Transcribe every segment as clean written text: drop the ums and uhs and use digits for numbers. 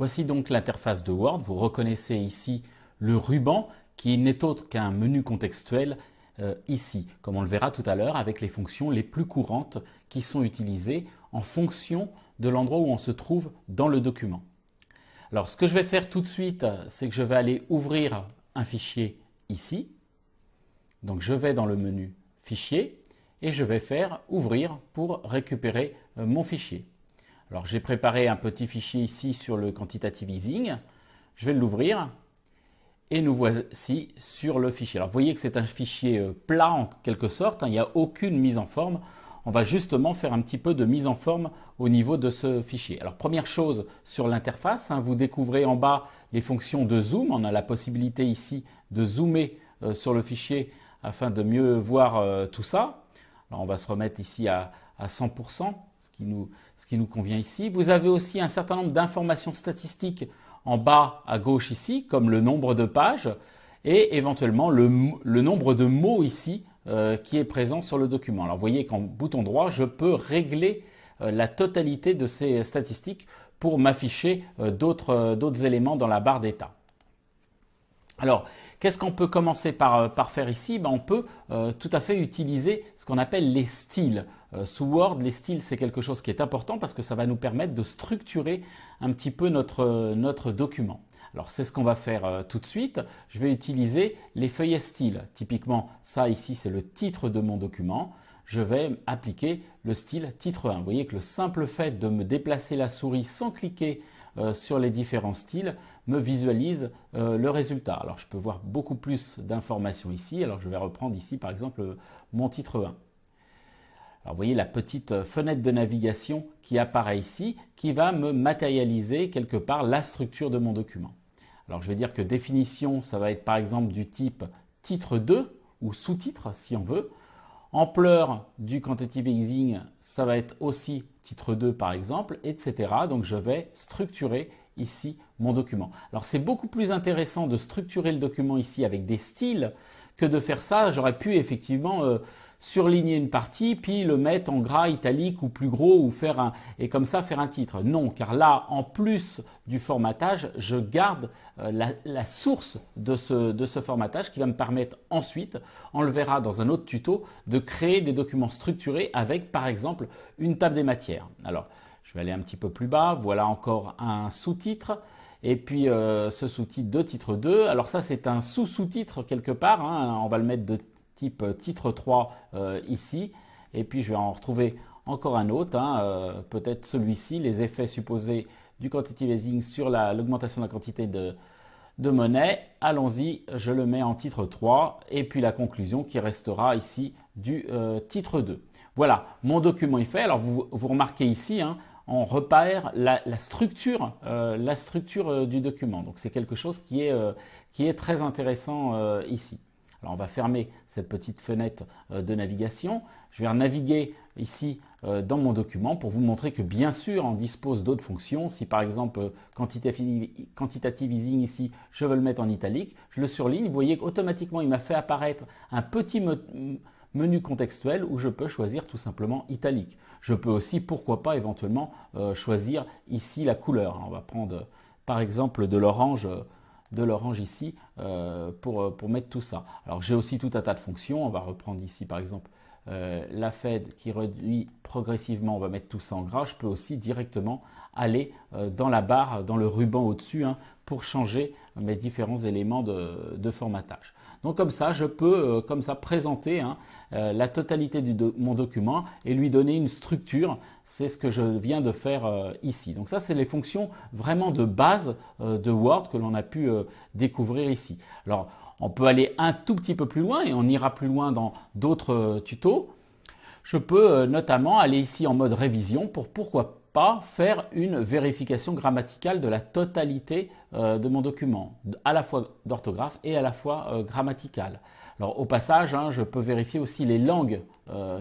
Voici donc l'interface de Word. Vous reconnaissez ici le ruban qui n'est autre qu'un menu contextuel ici, comme on le verra tout à l'heure avec les fonctions les plus courantes qui sont utilisées en fonction de l'endroit où on se trouve dans le document. Alors ce que je vais faire tout de suite, c'est que je vais aller ouvrir un fichier ici. Donc je vais dans le menu Fichier et je vais faire Ouvrir pour récupérer mon fichier. Alors j'ai préparé un petit fichier ici sur le quantitative easing. Je vais l'ouvrir et nous voici sur le fichier. Alors vous voyez que c'est un fichier plat en quelque sorte, il n'y a aucune mise en forme. On va justement faire un petit peu de mise en forme au niveau de ce fichier. Alors première chose sur l'interface, vous découvrez en bas les fonctions de zoom. On a la possibilité ici de zoomer sur le fichier afin de mieux voir tout ça. Alors on va se remettre ici à 100%. Ce qui nous convient ici. Vous avez aussi un certain nombre d'informations statistiques en bas à gauche ici, comme le nombre de pages et éventuellement le nombre de mots ici qui est présent sur le document. Alors vous voyez qu'en bouton droit, je peux régler la totalité de ces statistiques pour m'afficher d'autres éléments dans la barre d'état. Alors, qu'est-ce qu'on peut commencer par faire ici? On peut tout à fait utiliser ce qu'on appelle les styles. Sous Word, les styles, c'est quelque chose qui est important parce que ça va nous permettre de structurer un petit peu notre document. Alors, c'est ce qu'on va faire tout de suite. Je vais utiliser les feuillets styles. Typiquement, ça ici, c'est le titre de mon document. Je vais appliquer le style titre 1. Vous voyez que le simple fait de me déplacer la souris sans cliquer sur les différents styles me visualise le résultat. Alors je peux voir beaucoup plus d'informations ici. Alors je vais reprendre ici par exemple mon titre 1. Alors vous voyez la petite fenêtre de navigation qui apparaît ici, qui va me matérialiser quelque part la structure de mon document. Alors je vais dire que définition, ça va être par exemple du type titre 2 ou sous-titre si on veut. Ampleur du quantitative easing, ça va être aussi titre 2 par exemple, etc. Donc je vais structurer ici mon document. Alors c'est beaucoup plus intéressant de structurer le document ici avec des styles que de faire ça. J'aurais pu effectivement surligner une partie, puis le mettre en gras, italique ou plus gros, ou et comme ça faire un titre. Non, car là, en plus du formatage, je garde la source de ce formatage qui va me permettre ensuite, on le verra dans un autre tuto, de créer des documents structurés avec par exemple une table des matières. Alors, je vais aller un petit peu plus bas, voilà encore un sous-titre. Et puis ce sous-titre de titre 2, alors ça c'est un sous-sous-titre quelque part, on va le mettre de type titre 3 ici, et puis je vais en retrouver encore un autre, peut-être celui-ci, les effets supposés du quantitative easing sur l'augmentation de la quantité de monnaie. Allons-y, je le mets en titre 3, et puis la conclusion qui restera ici du titre 2. Voilà, mon document est fait. Alors vous remarquez ici, on repère la structure du document. Donc c'est quelque chose qui est très intéressant ici. Alors on va fermer cette petite fenêtre de navigation. Je vais naviguer ici dans mon document pour vous montrer que bien sûr on dispose d'autres fonctions. Si par exemple quantitative easing ici, je veux le mettre en italique, je le surligne. Vous voyez qu'automatiquement il m'a fait apparaître un petit menu contextuel où je peux choisir tout simplement italique. Je peux aussi, pourquoi pas, éventuellement choisir ici la couleur. On va prendre par exemple de l'orange ici pour mettre tout ça. Alors j'ai aussi tout un tas de fonctions. On va reprendre ici par exemple la Fed qui réduit progressivement. On va mettre tout ça en gras. Je peux aussi directement aller dans la barre, dans le ruban au-dessus pour changer mes différents éléments de formatage. Donc comme ça, je peux comme ça présenter la totalité de mon document et lui donner une structure. C'est ce que je viens de faire ici. Donc ça, c'est les fonctions vraiment de base de Word que l'on a pu découvrir ici. Alors, on peut aller un tout petit peu plus loin et on ira plus loin dans d'autres tutos. Je peux notamment aller ici en mode révision pour pourquoi pas faire une vérification grammaticale de la totalité de mon document, à la fois d'orthographe et à la fois grammaticale. Alors au passage, je peux vérifier aussi les langues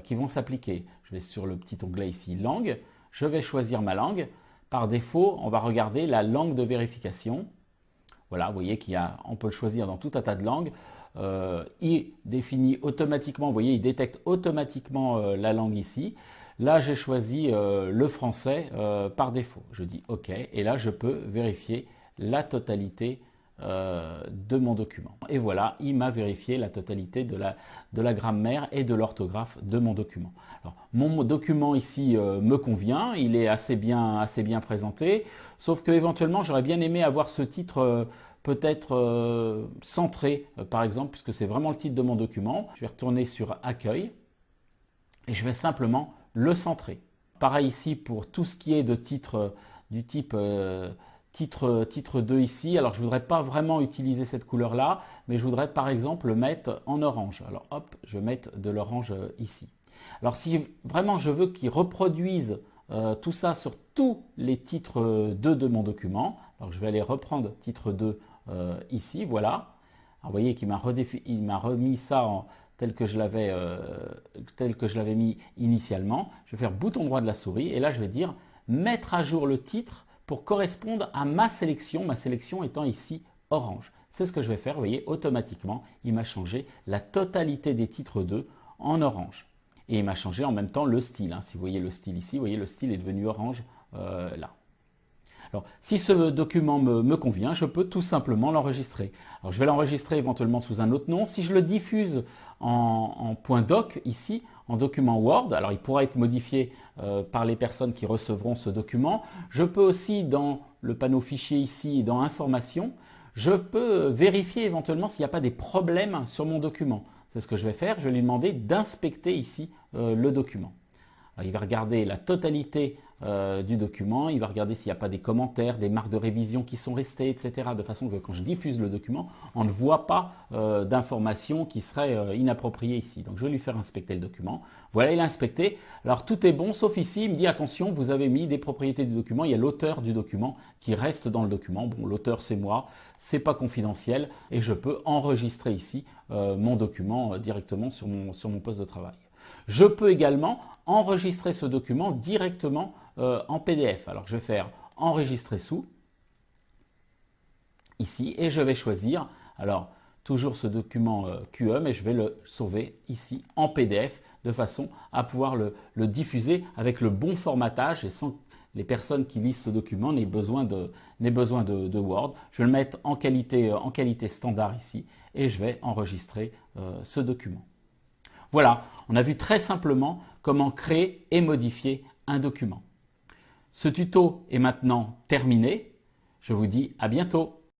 qui vont s'appliquer. Je vais sur le petit onglet ici, langue, je vais choisir ma langue. Par défaut, on va regarder la langue de vérification. Voilà, vous voyez on peut le choisir dans tout un tas de langues. Il définit automatiquement, vous voyez, il détecte automatiquement la langue ici. Là, j'ai choisi le français par défaut. Je dis OK et là, je peux vérifier la totalité de mon document. Et voilà, il m'a vérifié la totalité de la grammaire et de l'orthographe de mon document. Alors, mon document ici me convient, il est assez bien présenté, sauf que éventuellement j'aurais bien aimé avoir ce titre peut-être centré, par exemple, puisque c'est vraiment le titre de mon document. Je vais retourner sur Accueil et je vais simplement le centrer. Pareil ici pour tout ce qui est de titre du type titre 2 ici. Alors je ne voudrais pas vraiment utiliser cette couleur là, mais je voudrais par exemple le mettre en orange. Alors hop, je vais mettre de l'orange ici. Alors si vraiment je veux qu'il reproduise tout ça sur tous les titres 2 de mon document, alors je vais aller reprendre titre 2 ici, voilà. Alors, vous voyez qu'il m'a remis ça tel que je l'avais mis initialement. Je vais faire bouton droit de la souris et là je vais dire mettre à jour le titre pour correspondre à ma sélection étant ici orange. C'est ce que je vais faire, vous voyez, automatiquement, il m'a changé la totalité des titres 2 en orange. Et il m'a changé en même temps le style. Si vous voyez le style ici, vous voyez le style est devenu orange là. Alors, si ce document me convient, je peux tout simplement l'enregistrer. Alors, je vais l'enregistrer éventuellement sous un autre nom. Si je le diffuse en .doc ici, en document Word, alors il pourra être modifié par les personnes qui recevront ce document. Je peux aussi, dans le panneau fichier ici, dans Informations, je peux vérifier éventuellement s'il n'y a pas des problèmes sur mon document. C'est ce que je vais faire. Je vais lui demander d'inspecter ici le document. Alors, il va regarder la totalité du document, il va regarder s'il n'y a pas des commentaires, des marques de révision qui sont restées, etc. De façon que quand je diffuse le document, on ne voit pas d'informations qui seraient inappropriées ici. Donc je vais lui faire inspecter le document. Voilà, il a inspecté. Alors tout est bon, sauf ici, il me dit attention, vous avez mis des propriétés du document, il y a l'auteur du document qui reste dans le document. Bon, l'auteur c'est moi, c'est pas confidentiel et je peux enregistrer ici mon document directement sur mon poste de travail. Je peux également enregistrer ce document directement en PDF. Alors je vais faire enregistrer sous ici et je vais choisir alors toujours ce document QE mais je vais le sauver ici en PDF de façon à pouvoir le diffuser avec le bon formatage et sans que les personnes qui lisent ce document n'aient besoin de Word. Je vais le mettre en qualité standard ici et je vais enregistrer ce document. Voilà, on a vu très simplement comment créer et modifier un document. Ce tuto est maintenant terminé. Je vous dis à bientôt.